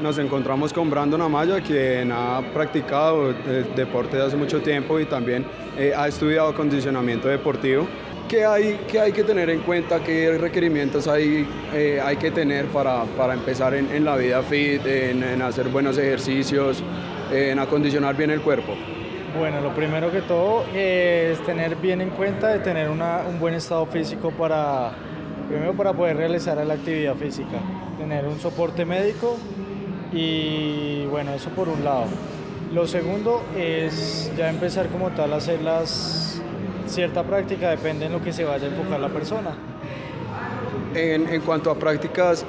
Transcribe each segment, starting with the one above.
nos encontramos con Brandon Amaya, quien ha practicado deporte desde hace mucho tiempo y también ha estudiado acondicionamiento deportivo. ¿Qué hay que tener en cuenta? ¿Qué requerimientos hay que tener para empezar en la vida fit, en hacer buenos ejercicios, en acondicionar bien el cuerpo? Bueno, lo primero que todo es tener bien en cuenta de tener un buen estado físico primero para poder realizar la actividad física, tener un soporte médico y bueno, eso por un lado. Lo segundo es ya empezar como tal a hacer cierta práctica, depende en lo que se vaya a enfocar la persona. En cuanto a prácticas,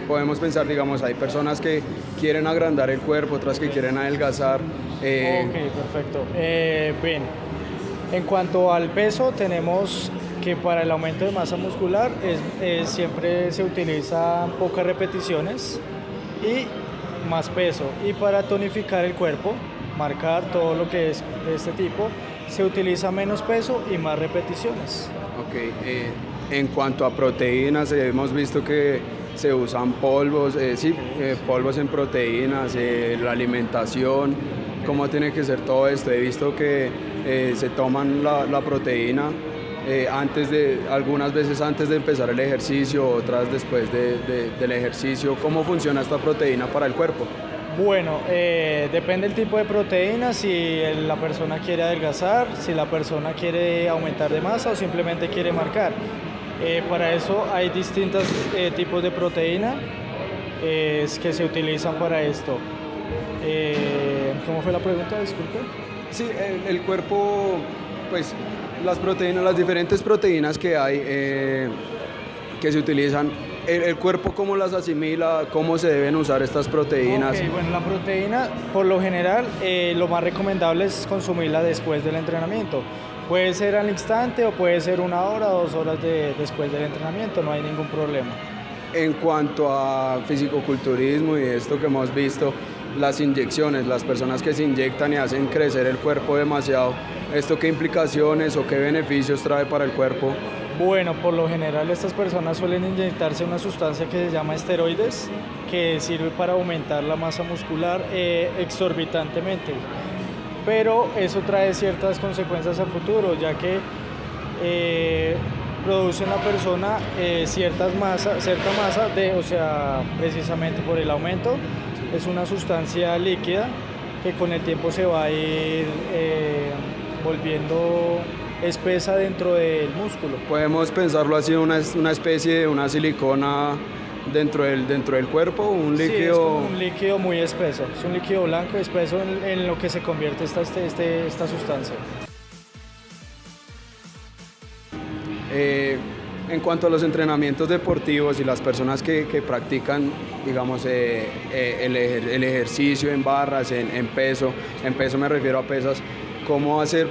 podemos pensar, digamos, hay personas que quieren agrandar el cuerpo, otras que quieren adelgazar. Ok, perfecto. Bien, en cuanto al peso, tenemos que para el aumento de masa muscular siempre se utiliza pocas repeticiones y más peso. Y para tonificar el cuerpo, marcar todo lo que es de este tipo, se utiliza menos peso y más repeticiones. Ok, en cuanto a proteínas, hemos visto que se usan polvos, polvos en proteínas, la alimentación, cómo tiene que ser todo esto. He visto que se toman la proteína algunas veces antes de empezar el ejercicio, otras después del ejercicio. ¿Cómo funciona esta proteína para el cuerpo? Bueno, depende del tipo de proteína, si la persona quiere adelgazar, si la persona quiere aumentar de masa o simplemente quiere marcar. Para eso hay distintos tipos de proteína que se utilizan para esto. ¿Cómo fue la pregunta? Disculpe. Sí, el cuerpo, pues las proteínas, las diferentes proteínas que hay que se utilizan, el cuerpo cómo las asimila, cómo se deben usar estas proteínas. Okay, bueno, la proteína, por lo general, lo más recomendable es consumirla después del entrenamiento. Puede ser al instante o puede ser 1 hora o 2 horas después del entrenamiento, no hay ningún problema. En cuanto a fisicoculturismo y esto que hemos visto, las inyecciones, las personas que se inyectan y hacen crecer el cuerpo demasiado, ¿esto qué implicaciones o qué beneficios trae para el cuerpo? Bueno, por lo general estas personas suelen inyectarse una sustancia que se llama esteroides, que sirve para aumentar la masa muscular exorbitantemente. Pero eso trae ciertas consecuencias a futuro, ya que produce en la persona cierta masa, o sea, precisamente por el aumento. Es una sustancia líquida que con el tiempo se va a ir volviendo espesa dentro del músculo. Podemos pensarlo así, una especie de una silicona dentro del cuerpo, un líquido. Sí, es como un líquido muy espeso, es un líquido blanco espeso en lo que se convierte esta sustancia. En cuanto a los entrenamientos deportivos y las personas que practican, digamos, el ejercicio en barras, en peso me refiero a pesas, ¿cómo hacer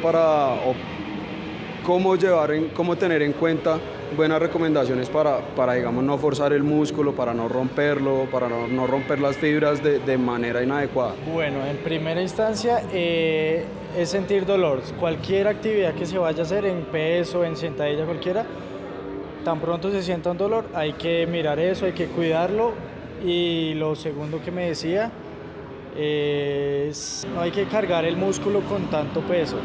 cómo tener en cuenta buenas recomendaciones para digamos, no forzar el músculo, para no romperlo, para no romper las fibras de manera inadecuada? Bueno, en primera instancia es sentir dolor. Cualquier actividad que se vaya a hacer en peso, en sentadilla, cualquiera, tan pronto se sienta un dolor, hay que mirar eso, hay que cuidarlo. Y lo segundo que me decía es no hay que cargar el músculo con tanto peso,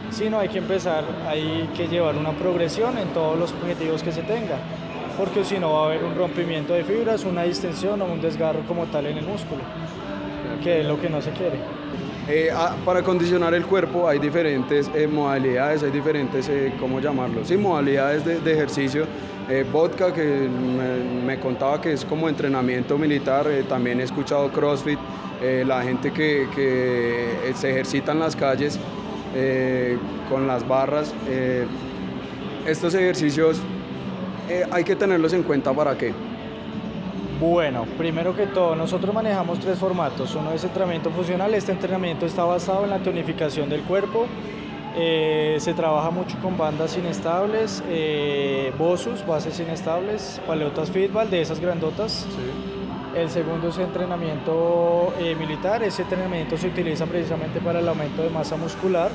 sino hay que llevar una progresión en todos los objetivos que se tenga, porque si no va a haber un rompimiento de fibras, una distensión o un desgarro como tal en el músculo, que es lo que no se quiere. Para condicionar el cuerpo hay diferentes modalidades, hay diferentes, ¿cómo llamarlo? Sí, modalidades de ejercicio. Vodka, que me contaba que es como entrenamiento militar, también he escuchado CrossFit, la gente que se ejercita en las calles con las barras. Estos ejercicios hay que tenerlos en cuenta ¿para qué? Bueno, primero que todo, nosotros manejamos 3 formatos. Uno es entrenamiento funcional. Este entrenamiento está basado en la tonificación del cuerpo. Se trabaja mucho con bandas inestables, BOSUs, bases inestables, paleotas Fitball, de esas grandotas. Sí. El segundo es entrenamiento militar. Ese entrenamiento se utiliza precisamente para el aumento de masa muscular.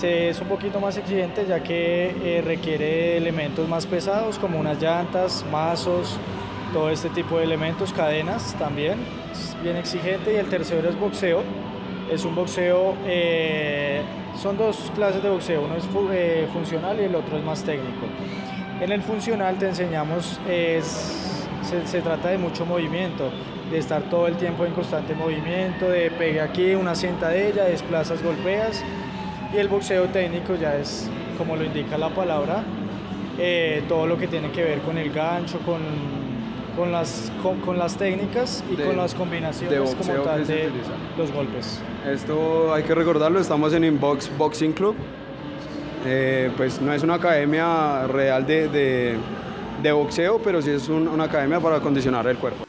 Es un poquito más exigente ya que requiere elementos más pesados como unas llantas, mazos, todo este tipo de elementos, cadenas también, es bien exigente. Y el tercero es boxeo. Es un boxeo, son dos clases de boxeo, uno es funcional y el otro es más técnico. En el funcional te enseñamos, se trata de mucho movimiento, de estar todo el tiempo en constante movimiento, de pegue aquí, una sentadilla, desplazas, golpeas. Y el boxeo técnico ya es, como lo indica la palabra, todo lo que tiene que ver con el gancho, con las técnicas y con las combinaciones como tal de los golpes. Esto hay que recordarlo, estamos en Inbox Boxing Club. Pues no es una academia real de boxeo, pero sí es una academia para acondicionar el cuerpo.